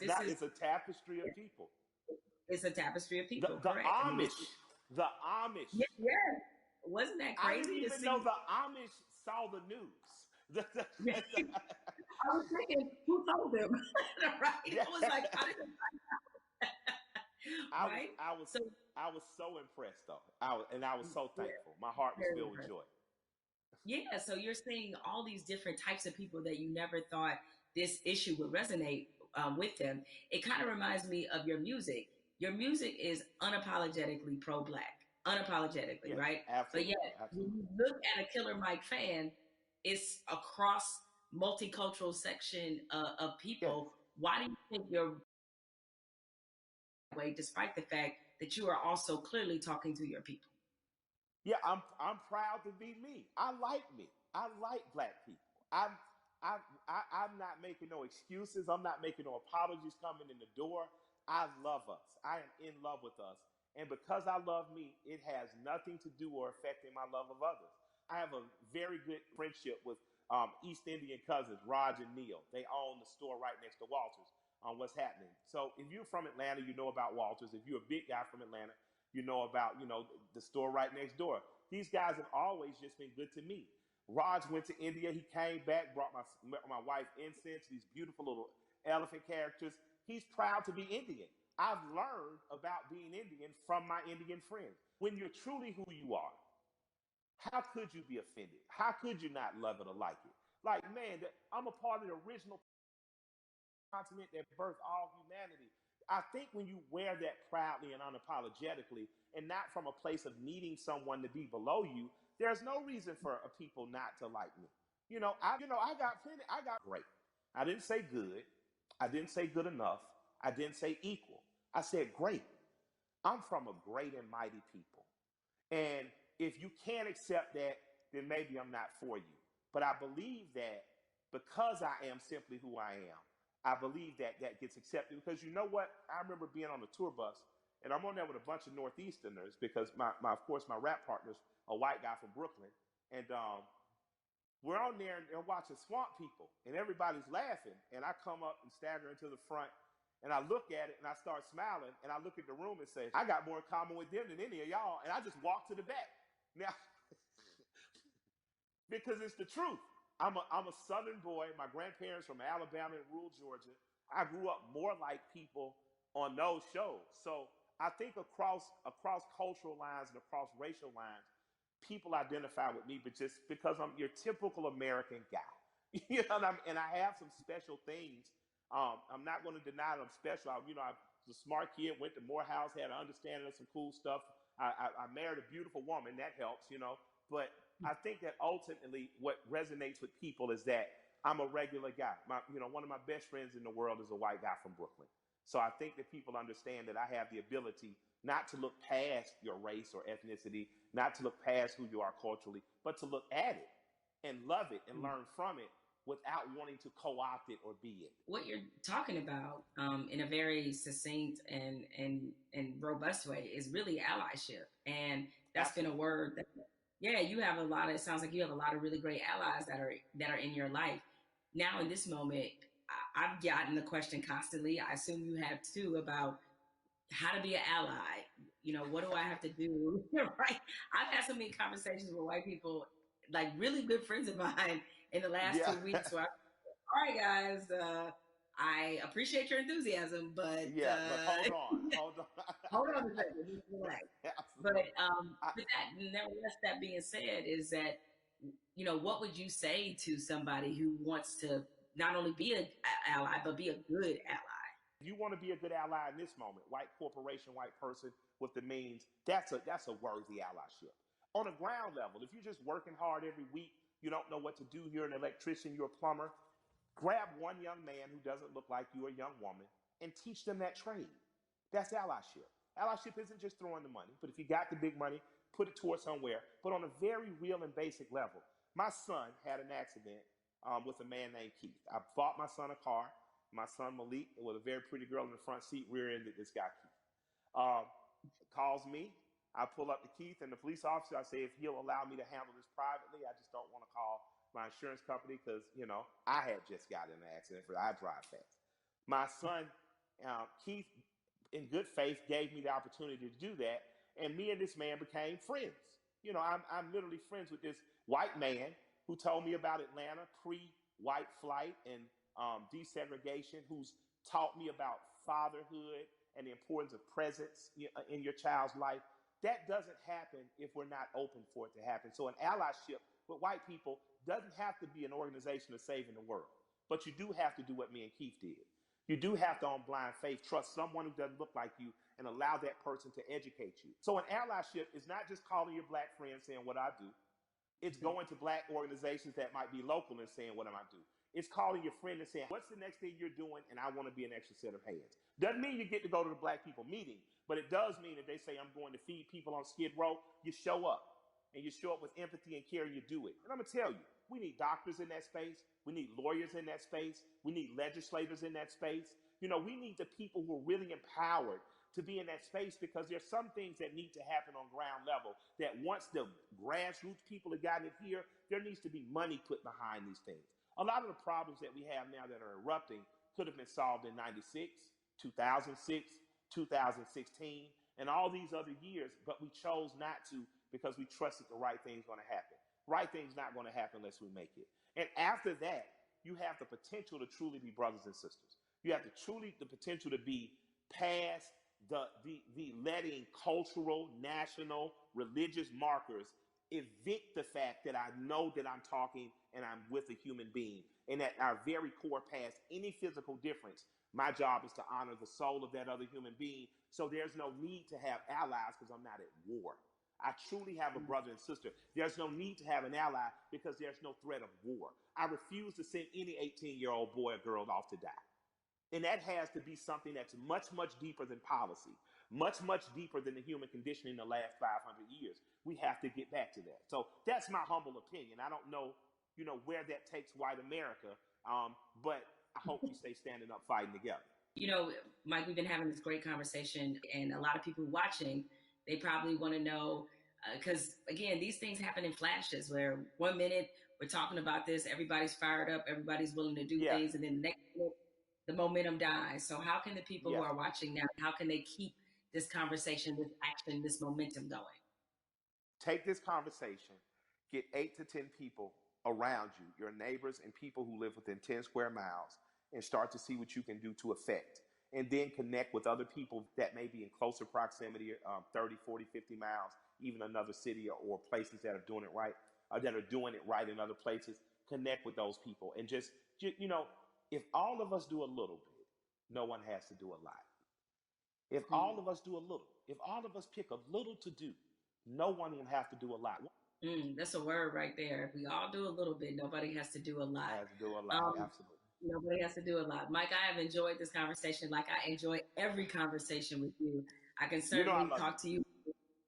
not. It's a tapestry of people. it's a tapestry of The people, the correct? I mean, Amish, the Amish. yeah, yeah. Wasn't that I didn't crazy to even know see? the Amish saw the news. I was thinking, who told them? Right? Yeah, I was like, how did it, I was, right? I was, So, I was so impressed though. I was so yeah, thankful. My heart was very filled with impressive. joy. Yeah, so you're seeing all these different types of people that you never thought this issue would resonate with them. It kind of reminds me of your music. Your music is unapologetically pro-black, unapologetically, Yes, right? But yet, absolutely, when absolutely. you look at a Killer Mike fan, it's across multicultural section of Yes. people. Why do you think you're that way, despite the fact that you are also clearly talking to your people? Yeah, I'm proud to be me. I like me. I like black people. I'm not making no excuses. I'm not making no apologies coming in the door. I love us. I am in love with us. And because I love me, it has nothing to do or affecting my love of others. I have a very good friendship with East Indian cousins, Raj and Neil. They own the store right next to Walters on what's happening. So if you're from Atlanta, you know about Walters. If you're a big guy from Atlanta, you know about, the store right next door. These guys have always just been good to me. Raj went to India. He came back, brought my wife incense, these beautiful little elephant characters. He's proud to be Indian. I've learned about being Indian from my Indian friends. When you're truly who you are, how could you be offended? How could you not love it or like it? Like, man, I'm a part of the original continent that birthed all humanity. I think when you wear that proudly and unapologetically, and not from a place of needing someone to be below you, there's no reason for a people not to like me. I got plenty. I got great. I didn't say good. I didn't say good enough. I didn't say equal. I said great. I'm from a great and mighty people. And if you can't accept that, then maybe I'm not for you. But I believe that because I am simply who I am, I believe that that gets accepted. Because you know what? I remember being on a tour bus, and I'm on there with a bunch of Northeasterners because of course, my rap partner's a white guy from Brooklyn. And we're on there and watching Swamp People, and everybody's laughing. And I come up and stagger into the front, and I look at it, and I start smiling, and I look at the room and say, I got more in common with them than any of y'all. And I just walk to the back. Now, because it's the truth. I'm a Southern boy. My grandparents from Alabama and rural Georgia. I grew up more like people on those shows. So I think across cultural lines and across racial lines, people identify with me, but just because I'm your typical American guy. And I have some special things. I'm not going to deny that I'm special. I was a smart kid, went to Morehouse, had an understanding of some cool stuff. I married a beautiful woman, that helps. But I think that ultimately what resonates with people is that I'm a regular guy. One of my best friends in the world is a white guy from Brooklyn. So I think that people understand that I have the ability not to look past your race or ethnicity, not to look past who you are culturally, but to look at it and love it and learn from it without wanting to co-opt it or be it. What you're talking about in a very succinct and robust way is really allyship, and that's been a Absolutely. word that, yeah, you have a lot of, it sounds like you have a lot of really great allies that are in your life now. In this moment, I've gotten the question constantly, I assume you have too, about how to be an ally. What do I have to do? Right? I've had so many conversations with white people, like really good friends of mine, in the last Yeah. 2 weeks, where all right, guys, I appreciate your enthusiasm, but Yeah. But hold on. Hold on. hold on a second, just relax. But Absolutely. I, nevertheless, that being said, is that what would you say to somebody who wants to not only be an ally but be a good ally? If you want to be a good ally in this moment, white corporation, white person with the means, that's a worthy allyship. On a ground level, if you're just working hard every week, you don't know what to do, you're an electrician, you're a plumber, grab one young man who doesn't look like you, a young woman, and teach them that trade. That's allyship. Allyship isn't just throwing the money, but if you got the big money, put it towards somewhere. But on a very real and basic level, my son had an accident with a man named Keith. I bought my son a car. My son Malik, with a very pretty girl in the front seat, rear-ended this guy Keith. Uh, Calls me. I pull up to Keith and the police officer. I say, if he'll allow me to handle this privately, I just don't want to call my insurance company because, I had just got in an accident. I drive fast. My son Keith, in good faith, gave me the opportunity to do that, and me and this man became friends. I'm literally friends with this white man who told me about Atlanta pre-white flight and desegregation, who's taught me about fatherhood and the importance of presence in your child's life. That doesn't happen if we're not open for it to happen. So an allyship with white people doesn't have to be an organization of saving the world, but you do have to do what me and Keith did. You do have to, on blind faith, trust someone who doesn't look like you and allow that person to educate you. So an allyship is not just calling your black friend saying what I do. It's going to black organizations that might be local and saying, what am I do? It's calling your friend and saying, what's the next thing you're doing? And I want to be an extra set of hands. Doesn't mean you get to go to the black people meeting, but it does mean that they say, I'm going to feed people on Skid Row. You show up, and you show up with empathy and care, and you do it. And I'm going to tell you, we need doctors in that space. We need lawyers in that space. We need legislators in that space. We need the people who are really empowered to be in that space, because there's some things that need to happen on ground level that once the grassroots people have gotten it here, there needs to be money put behind these things. A lot of the problems that we have now that are erupting could have been solved in 96, 2006, 2016, and all these other years, but we chose not to because we trusted the right thing's going to happen. Right thing's not going to happen unless we make it. And after that, you have the potential to truly be brothers and sisters. You have the potential to be past the letting cultural, national, religious markers evict the fact that I know that I'm talking and I'm with a human being, and at our very core, past any physical difference, my job is to honor the soul of that other human being. So there's no need to have allies because I'm not at war. I truly have a brother and sister. There's no need to have an ally because there's no threat of war. I refuse to send any 18-year-old boy or girl off to die. And that has to be something that's much, much deeper than policy, much, much deeper than the human condition in the last 500 years. We have to get back to that. So that's my humble opinion. I don't know, where that takes white America, but I hope we stay standing up, fighting together. Mike, we've been having this great conversation, and a lot of people watching, they probably want to know, because again, these things happen in flashes where 1 minute we're talking about this, everybody's fired up, everybody's willing to do things, and then the next minute, the momentum dies. So how can the people who are watching now, how can they keep this conversation, this action, this momentum going? Take this conversation, get 8 to 10 people around you, your neighbors and people who live within 10 square miles, and start to see what you can do to affect. And then connect with other people that may be in closer proximity, 30, 40, 50 miles, even another city or places that are doing it right, in other places. Connect with those people and just if all of us do a little bit, no one has to do a lot. If all of us do a little, if all of us pick a little to do, no one will have to do a lot. That's a word right there. If we all do a little bit, nobody has to do a lot. Has to do a lot, absolutely. Nobody has to do a lot. Mike, I have enjoyed this conversation like I enjoy every conversation with you. I can certainly talk to you.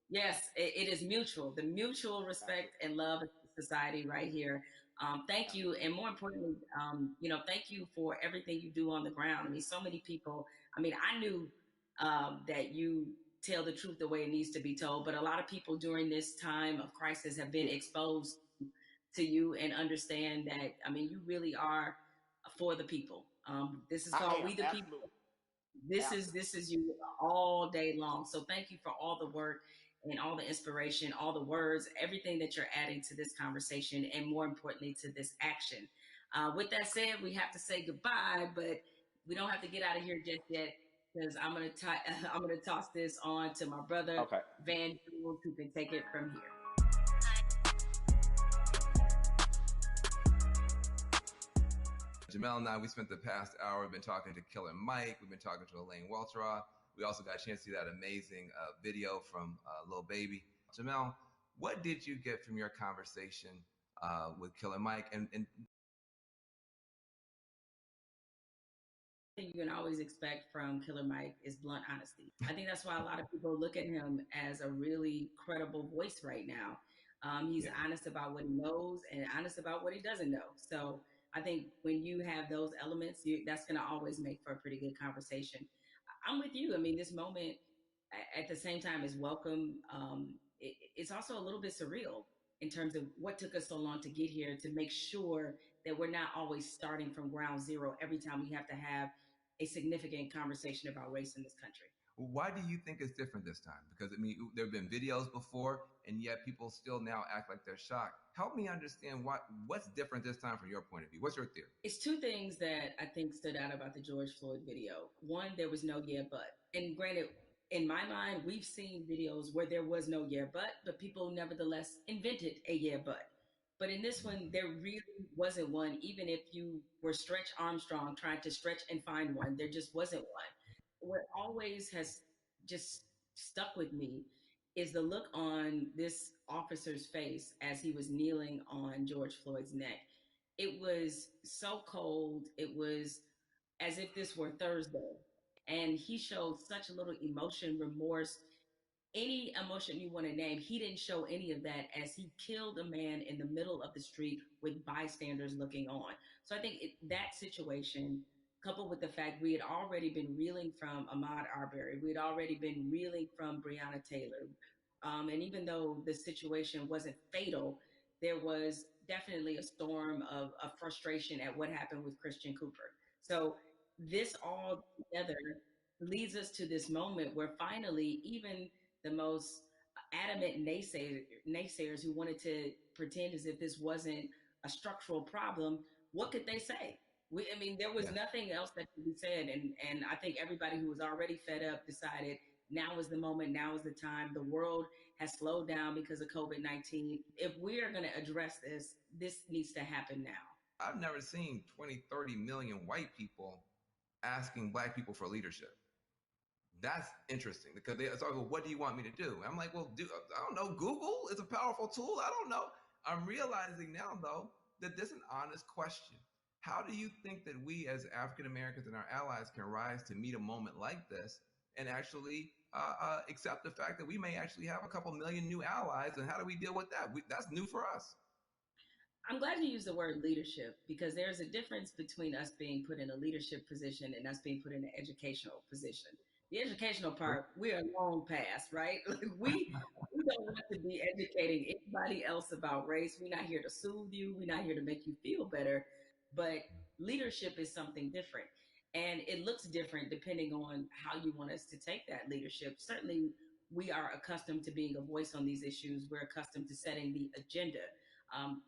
Yes, it is mutual. The mutual respect and love of society right here. Thank you. And more importantly, thank you for everything you do on the ground. I mean, so many people, I knew that you tell the truth the way it needs to be told, but a lot of people during this time of crisis have been exposed to you and understand that, you really are for the people. This is called We the People. This is you all day long. So thank you for all the work and all the inspiration, all the words, everything that you're adding to this conversation, and more importantly, to this action. With that said, we have to say goodbye, but we don't have to get out of here just yet, because I'm gonna toss this on to my brother, Van Jules, who can take it from here. Jamel and I, we spent the past hour, we've been talking to Killer Mike, we've been talking to Elaine Welteroth. We also got a chance to see that amazing video from Lil Baby. Jamel, what did you get from your conversation with Killer Mike? And you can always expect from Killer Mike is blunt honesty. I think that's why a lot of people look at him as a really credible voice right now. He's honest about what he knows and honest about what he doesn't know. So I think when you have those elements, that's going to always make for a pretty good conversation. I'm with you. This moment at the same time is welcome. It's also a little bit surreal in terms of what took us so long to get here, to make sure that we're not always starting from ground zero every time we have to have a significant conversation about race in this country. Why do you think it's different this time? Because I mean, there have been videos before, and yet people still now act like they're shocked. Help me understand what's different this time from your point of view. What's your theory? It's two things that I think stood out about the George Floyd video. One, there was no yeah, but. And granted, in my mind, we've seen videos where there was no yeah, but people nevertheless invented a yeah, but. But in this one, there really wasn't one, even if you were Stretch Armstrong trying to stretch and find one, there just wasn't one. What always has just stuck with me is the look on this officer's face as he was kneeling on George Floyd's neck. It was so cold. It was as if this were Thursday. And he showed such little emotion, remorse, any emotion you want to name. He didn't show any of that as he killed a man in the middle of the street with bystanders looking on. So I think that situation, coupled with the fact we had already been reeling from Ahmaud Arbery, we had already been reeling from Breonna Taylor. And even though the situation wasn't fatal, there was definitely a storm of frustration at what happened with Christian Cooper. So this all together leads us to this moment where finally, even the most adamant naysayers who wanted to pretend as if this wasn't a structural problem, what could they say? I mean, there was nothing else that could be said. And I think everybody who was already fed up decided now is the moment, now is the time. The world has slowed down because of COVID-19. If we are going to address this, this needs to happen now. I've never seen 20, 30 million white people asking black people for leadership. That's interesting because they start, well, what do you want me to do? I'm like, well, I don't know. Google is a powerful tool. I don't know. I'm realizing now, though, that this is an honest question. How do you think that we as African Americans and our allies can rise to meet a moment like this and actually accept the fact that we may actually have a couple million new allies? And how do we deal with that? That's new for us. I'm glad you used the word leadership because there's a difference between us being put in a leadership position and us being put in an educational position. The educational part, we are long past, right? Like we don't want to be educating anybody else about race. We're not here to soothe you. We're not here to make you feel better. But leadership is something different. And it looks different depending on how you want us to take that leadership. Certainly, we are accustomed to being a voice on these issues. We're accustomed to setting the agenda.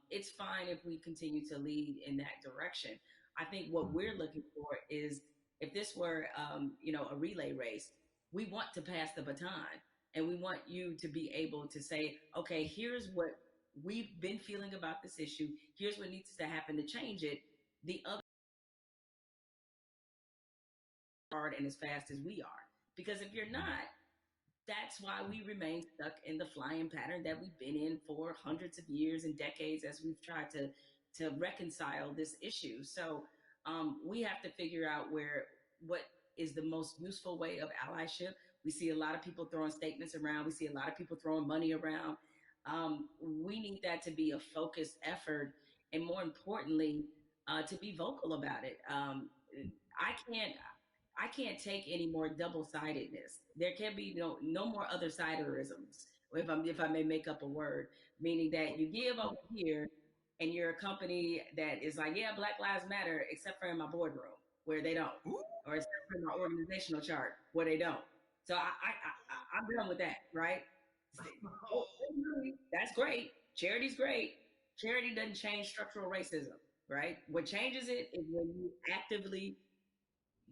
It's fine if we continue to lead in that direction. I think what we're looking for is if this were, a relay race, we want to pass the baton and we want you to be able to say, okay, here's what we've been feeling about this issue. Here's what needs to happen to change it. The other hard and as fast as we are. Because if you're not, that's why we remain stuck in the flying pattern that we've been in for hundreds of years and decades as we've tried to reconcile this issue. So we have to figure out what is the most useful way of allyship. We see a lot of people throwing statements around. We see a lot of people throwing money around. We need that to be a focused effort, and more importantly, to be vocal about it. I can't take any more double-sidedness. There can be no more other siderisms. If I may make up a word, meaning that you give over here and you're a company that is like, yeah, Black Lives Matter, except for in my boardroom where they don't, or except for in my organizational chart where they don't. So I'm done with that, right? That's great. Charity's great. Charity doesn't change structural racism, right? What changes it is when you actively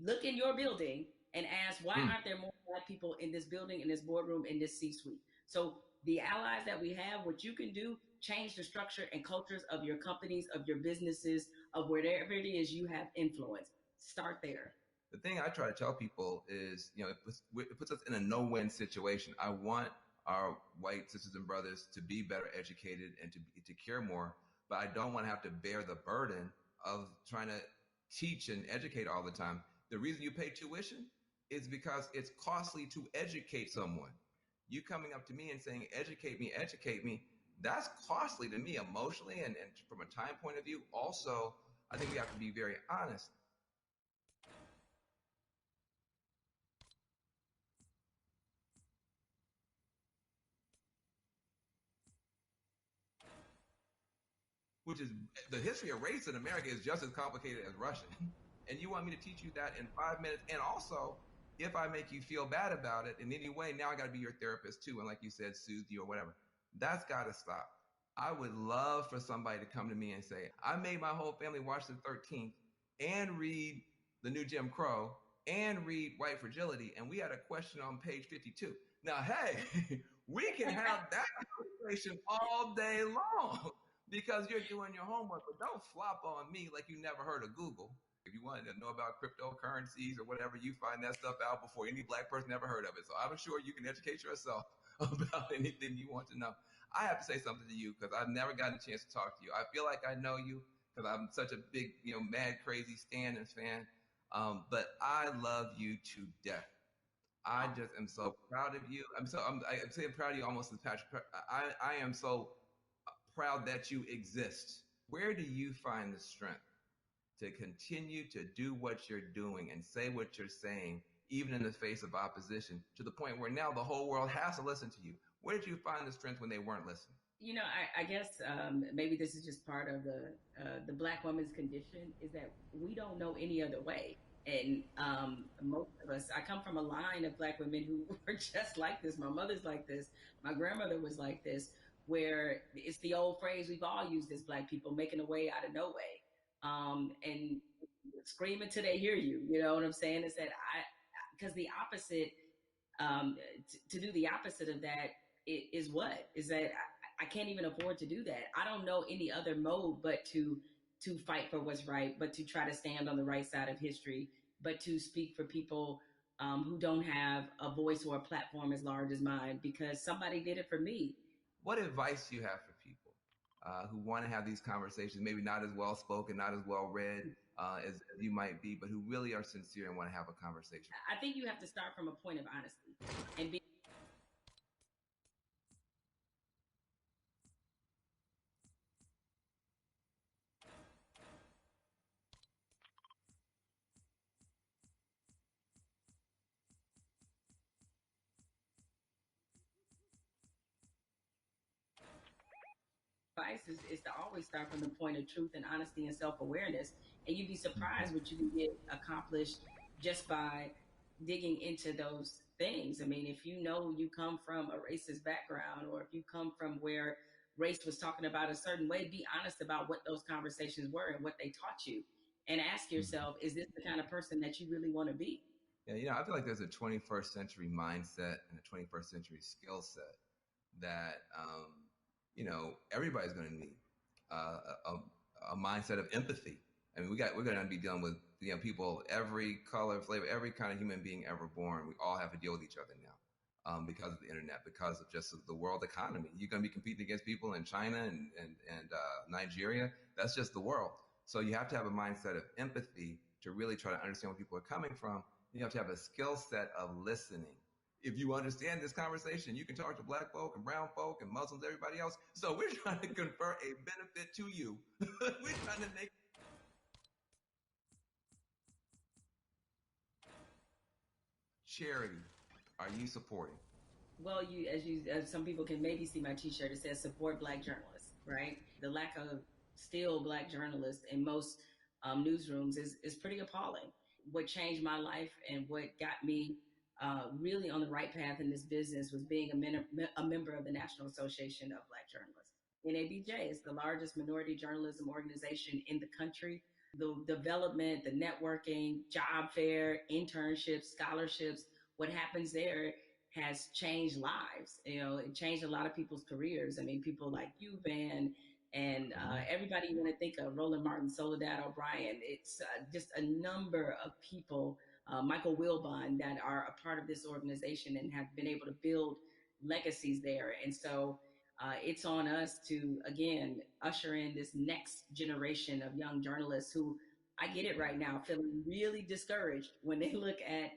look in your building and ask, why aren't there more Black people in this building, in this boardroom, in this C-suite? So the allies that we have, what you can do, change the structure and cultures of your companies, of your businesses, of wherever it is you have influence. Start there. The thing I try to tell people is, it puts us in a no-win situation. I want our white sisters and brothers to be better educated and to care more, but I don't want to have to bear the burden of trying to teach and educate all the time. The reason you pay tuition is because it's costly to educate someone. You coming up to me and saying, educate me, that's costly to me emotionally and from a time point of view. Also, I think we have to be very honest. Which is the history of race in America is just as complicated as Russian. And you want me to teach you that in 5 minutes? And also, if I make you feel bad about it in any way, now I got to be your therapist too. And like you said, soothe you or whatever. That's got to stop. I would love for somebody to come to me and say, I made my whole family watch the 13th and read the new Jim Crow and read White Fragility. And we had a question on page 52. Now, hey, we can have that conversation all day long because you're doing your homework, but don't flop on me like you never heard of Google. If you wanted to know about cryptocurrencies or whatever, you find that stuff out before any black person ever heard of it. So I'm sure you can educate yourself about anything you want to know. I have to say something to you because I've never gotten a chance to talk to you. I feel like I know you because I'm such a big, mad, crazy Stan and fan. But I love you to death. I just am so proud of you. I'm saying proud of you almost as Patrick. I am so proud that you exist. Where do you find the strength to continue to do what you're doing and say what you're saying, even in the face of opposition, to the point where now the whole world has to listen to you? Where did you find the strength when they weren't listening? I guess maybe this is just part of the Black woman's condition, is that we don't know any other way. And most of us, I come from a line of Black women who were just like this. My mother's like this. My grandmother was like this, where it's the old phrase we've all used as Black people, making a way out of no way. And scream until they hear you. You know what I'm saying? Is that because the opposite, to do the opposite of that is what? Is that I can't even afford to do that. I don't know any other mode but to fight for what's right, but to try to stand on the right side of history, but to speak for people who don't have a voice or a platform as large as mine, because somebody did it for me. What advice do you have for people who want to have these conversations, maybe not as well spoken, not as well read as you might be, but who really are sincere and want to have a conversation? I think you have to start from a point of honesty and be. Advice is to always start from the point of truth and honesty and self-awareness, and you'd be surprised what you can get accomplished just by digging into those things. I mean, if you know you come from a racist background, or if you come from where race was talking about a certain way, be honest about what those conversations were and what they taught you, and ask yourself, is this the kind of person that you really want to be? Yeah, I feel like there's a 21st century mindset and a 21st century skill set that everybody's going to need a mindset of empathy. I mean, we're going to be dealing with people, every color, flavor, every kind of human being ever born. We all have to deal with each other now because of the internet, because of just the world economy. You're going to be competing against people in China and Nigeria. That's just the world. So you have to have a mindset of empathy to really try to understand where people are coming from. You have to have a skill set of listening. If you understand this conversation, you can talk to black folk and brown folk and Muslims, everybody else. So we're trying to confer a benefit to you. We're trying to make charity. Are you supporting? Well, as some people can maybe see my T-shirt, it says "Support Black Journalists." Right? The lack of still Black journalists in most newsrooms is pretty appalling. What changed my life and what got me really on the right path in this business was being a member of the National Association of Black Journalists. NABJ is the largest minority journalism organization in the country. The development, the networking, job fair, internships, scholarships, what happens there has changed lives. It changed a lot of people's careers. I mean, people like you, Van, and everybody you want to think of, Roland Martin, Soledad O'Brien. It's just a number of people, Michael Wilbon, that are a part of this organization and have been able to build legacies there. And so it's on us to, again, usher in this next generation of young journalists who, I get it right now, feeling really discouraged when they look at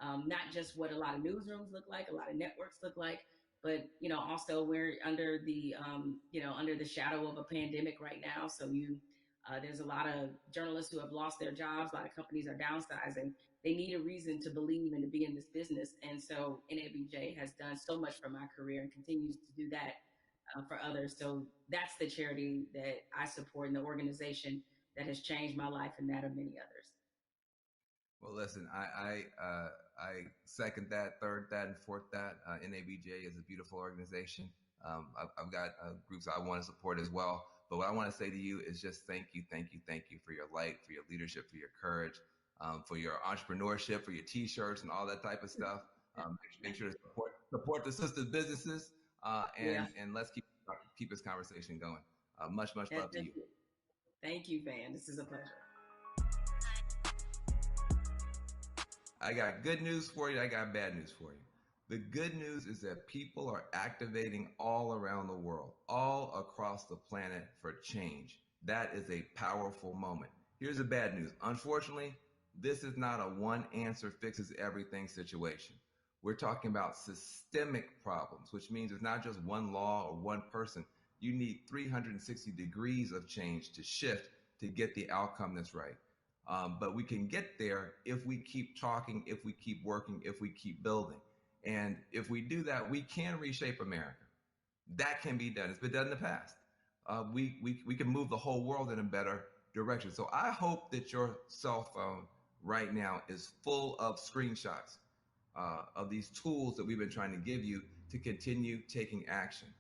not just what a lot of newsrooms look like, a lot of networks look like, but also we're under the under the shadow of a pandemic right now. So there's a lot of journalists who have lost their jobs. A lot of companies are downsizing. They need a reason to believe and to be in this business. And so NABJ has done so much for my career and continues to do that for others. So that's the charity that I support and the organization that has changed my life and that of many others. Well, listen, I second that, third that, and fourth that. NABJ is a beautiful organization. I've got groups I want to support as well. But what I want to say to you is just thank you, thank you, thank you for your light, for your leadership, for your courage, for your entrepreneurship, for your T-shirts and all that type of stuff. Make sure to support the sister businesses, Yeah. and let's keep this conversation going. Much love to you. Thank you, Van. This is a pleasure. I got good news for you. I got bad news for you. The good news is that people are activating all around the world, all across the planet for change. That is a powerful moment. Here's the bad news. Unfortunately, this is not a one answer fixes everything situation. We're talking about systemic problems, which means it's not just one law or one person. You need 360 degrees of change to shift to get the outcome that's right. But we can get there if we keep talking, if we keep working, if we keep building. And if we do that, we can reshape America. That can be done. It's been done in the past. We can move the whole world in a better direction. So I hope that your cell phone right now is full of screenshots of these tools that we've been trying to give you to continue taking action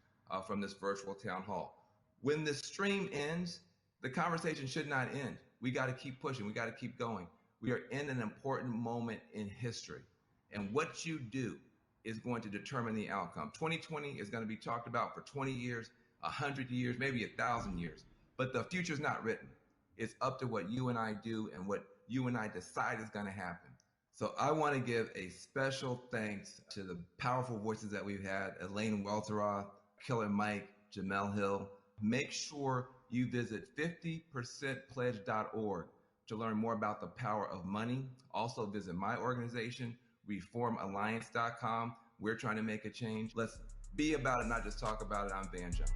from this virtual town hall. When the stream ends, the conversation should not end. We got to keep pushing. We got to keep going. We are in an important moment in history. And what you do is going to determine the outcome. 2020 is going to be talked about for 20 years, 100 years, maybe 1,000 years. But the future's not written. It's up to what you and I do and what you and I decide is going to happen. So I want to give a special thanks to the powerful voices that we've had: Elaine Welteroth, Killer Mike, Jamel Hill. Make sure you visit 50percentpledge.org to learn more about the power of money. Also visit my organization, reformalliance.com. We're trying to make a change. Let's be about it, not just talk about it. I'm Van Jones.